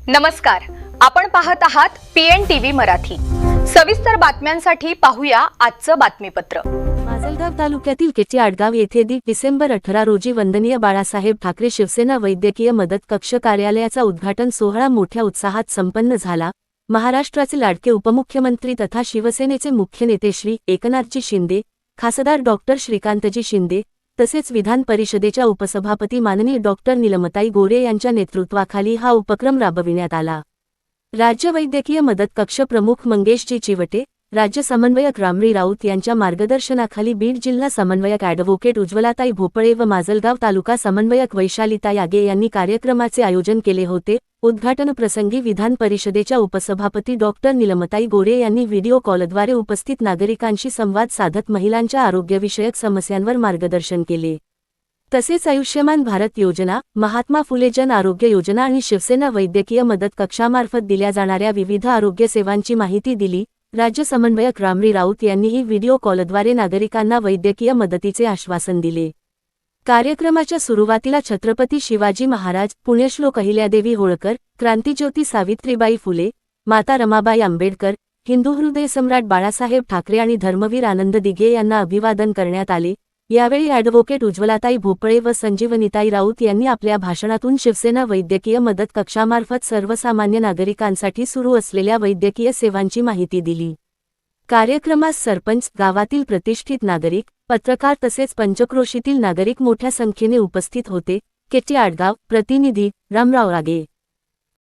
नमस्कार, आपण पाहत आहात PNTV मराठी। सविस्तर बातम्यांसाठी पाहूया आजचं बातमीपत्र। माजलगाव तालुक्यातील केटी आडगाव येथे डिसेंबर 18 रोजी वंदनीय बाळासाहेब ठाकरे शिवसेना वैद्यकीय मदत कक्ष कार्यालयाचा उद्घाटन सोहळा मोठ्या उत्साहात संपन्न झाला। महाराष्ट्राचे लाडके उपमुख्यमंत्री तथा शिवसेनेचे मुख्य नेते श्री एकनाथजी शिंदे, खासदार डॉक्टर श्रीकांतजी शिंदे तसेच विधान परिषदेच्या उपसभापती माननीय डॉक्टर नीलमताई गोरे यांच्या नेतृत्वाखाली हा उपक्रम राबविण्यात आला। राज्य वैद्यकीय मदत कक्ष प्रमुख मंगेशजी चिवटे, राज्य समन्वयक रामरी राऊत यांच्या मार्गदर्शनाखाली बीड जिल्हा समन्वयक ॲडव्होकेट उज्ज्वलाताई भोपळे व माजलगाव तालुका समन्वयक वैशालीताई आगे यांनी कार्यक्रमाचे आयोजन केले होते। उद्घाटन प्रसंगी विधान परिषदेच्या उपसभापती डॉक्टर नीलमताई गोरे यांनी व्हिडिओ कॉलद्वारे उपस्थित नागरिकांशी संवाद साधत महिलांच्या आरोग्यविषयक समस्यांवर मार्गदर्शन केले। तसेच आयुष्यमान भारत योजना, महात्मा फुले जन आरोग्य योजना आणि शिवसेना वैद्यकीय मदत कक्षामार्फत दिल्या जाणाऱ्या विविध आरोग्य सेवांची माहिती दिली। राज्य समन्वयक रामरी राऊत यांनीही व्हिडिओ कॉलद्वारे नागरिकांना वैद्यकीय मदतीचे आश्वासन दिले। कार्यक्रमाच्या सुरुवातीला छत्रपती शिवाजी महाराज, पुण्यश्लोक अहिल्यादेवी होळकर, क्रांतिज्योती सावित्रीबाई फुले, माता रमाबाई आंबेडकर, हिंदू हृदय सम्राट बाळासाहेब ठाकरे आणि धर्मवीर आनंद दिघे यांना अभिवादन करण्यात आले। यावेळी ॲडव्होकेट उज्ज्वलाताई भोपळे व संजीवनीताई राऊत यांनी आपल्या भाषणातून शिवसेना वैद्यकीय मदत कक्षामार्फत सर्वसामान्य नागरिकांसाठी सुरू असलेल्या वैद्यकीय सेवांची माहिती दिली। कार्यक्रमास सरपंच, गावातील प्रतिष्ठित नागरिक, पत्रकार तसेच पंचक्रोशीतील नागरिक मोठ्या संख्येने उपस्थित होते। केटी आडगाव प्रतिनिधी रामराव रागे।